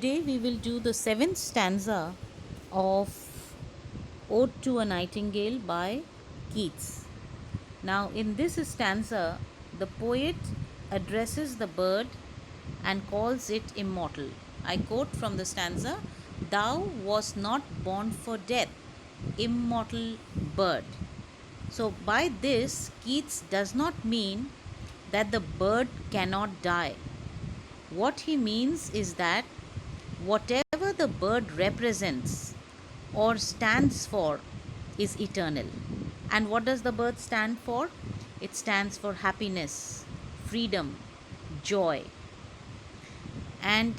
Today we will do the seventh stanza of Ode to a Nightingale by Keats. Now, in this stanza, the poet addresses the bird and calls it immortal. I quote from the stanza: Thou wast not born for death, immortal bird. So, by this, Keats does not mean that the bird cannot die. What he means is that whatever the bird represents or stands for is eternal. And what does the bird stand for? It stands for happiness, freedom, joy. And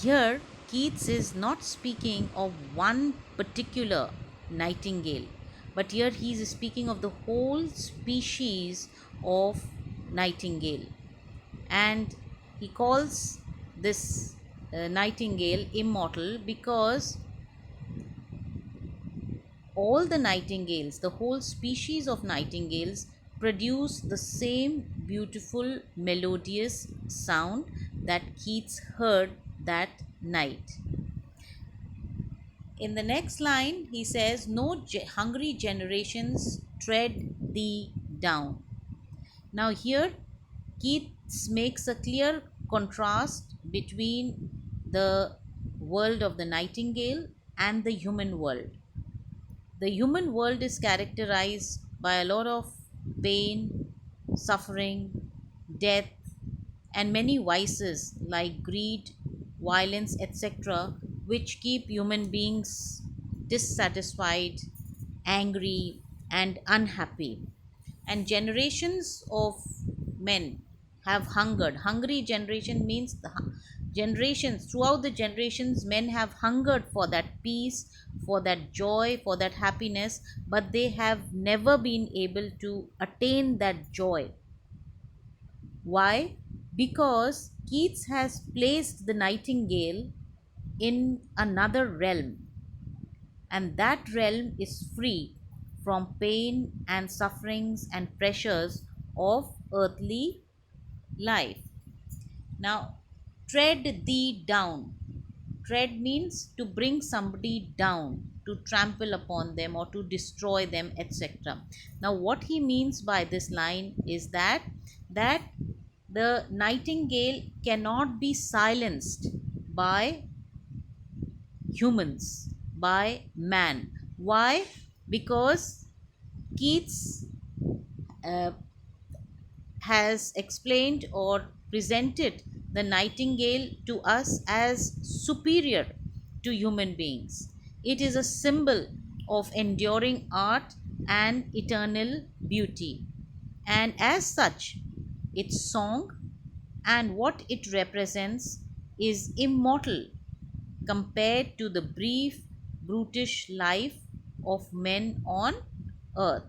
here, Keats is not speaking of one particular nightingale, but here he is speaking of the whole species of nightingale. And he calls this nightingale immortal because all the nightingales, the whole species of nightingales, produce the same beautiful melodious sound that Keats heard that night. In the next line, he says, No hungry generations tread thee down. Now, here Keats makes a clear contrast between the world of the nightingale and the human world. The human world is characterized by a lot of pain, suffering, death, and many vices like greed, violence, etc., which keep human beings dissatisfied, angry, and unhappy. And generations of men have hungered. Hungry generation means generations, throughout the generations, men have hungered for that peace, for that joy, for that happiness, but they have never been able to attain that joy. Why? Because Keats has placed the nightingale in another realm, and that realm is free from pain and sufferings and pressures of earthly life. Now, tread thee down. Tread means to bring somebody down, to trample upon them or to destroy them, etc. Now, what he means by this line is that the nightingale cannot be silenced by humans, by man. Why? Because Keats uh, has explained or presented the nightingale to us as superior to human beings. It is a symbol of enduring art and eternal beauty. And as such, its song and what it represents is immortal compared to the brief, brutish life of men on earth.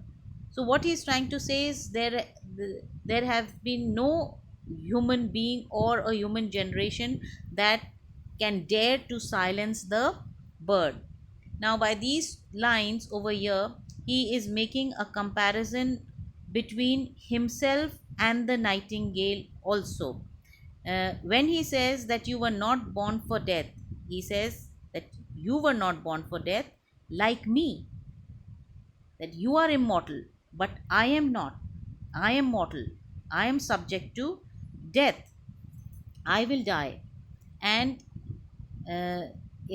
So, what he is trying to say is there have been no human being or a human generation that can dare to silence the bird. Now, by these lines over here, he is making a comparison between himself and the nightingale also. When he says that you were not born for death, he says that you were not born for death like me, that you are immortal, but I am not. I am mortal. I am subject to death. I will die. And uh,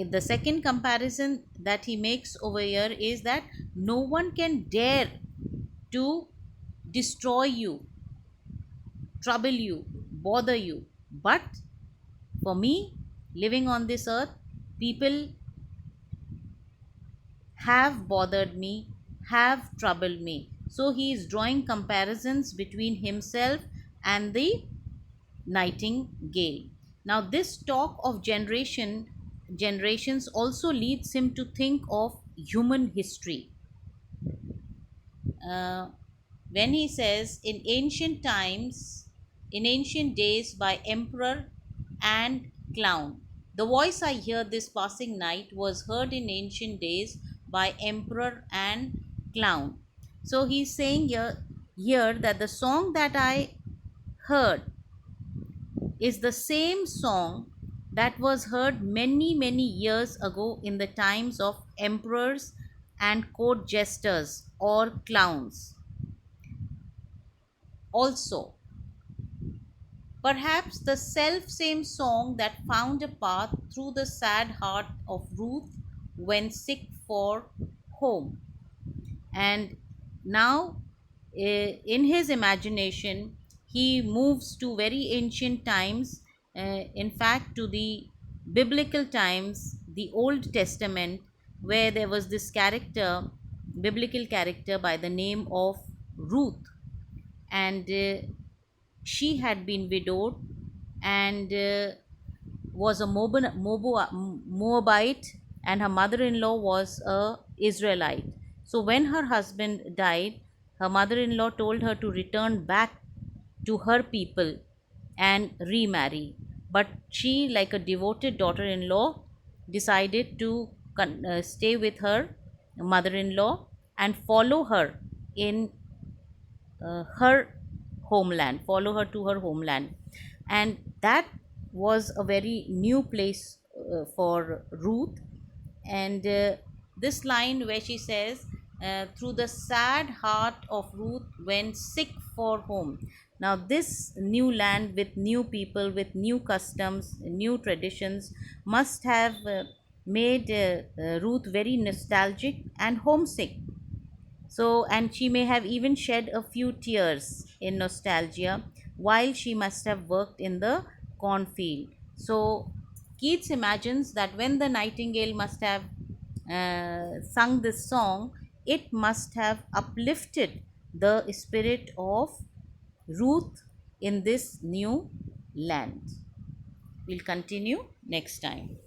the second comparison that he makes over here is that no one can dare to destroy you, trouble you, bother you. But for me, living on this earth, people have bothered me, have troubled me. So he is drawing comparisons between himself and the nightingale. Now, this talk of generations also leads him to think of human history. Uh, when he says, in ancient days, by emperor and clown. The voice I hear this passing night was heard in ancient days by emperor and clown. So he's saying here that the song that I heard is the same song that was heard many, many years ago in the times of emperors and court jesters or clowns. Also, perhaps the self same song that found a path through the sad heart of Ruth when sick for home. And now, in his imagination, he moves to very ancient times, in fact, to the biblical times, the Old Testament, where there was this character, biblical character by the name of Ruth. And she had been widowed and was a Moabite, and her mother-in-law was a Israelite. So when her husband died, her mother-in-law told her to return back to her people and remarry. But she, like a devoted daughter-in-law, decided to stay with her mother-in-law and follow her in her homeland, follow her to her homeland. And that was a very new place for Ruth. And this line where she says, through the sad heart of Ruth when sick for home. Now, this new land with new people, with new customs, new traditions, must have made Ruth very nostalgic and homesick. So, and she may have even shed a few tears in nostalgia while she must have worked in the cornfield. So, Keats imagines that when the nightingale must have sung this song, it must have uplifted the spirit of Ruth in this new land. We'll continue next time.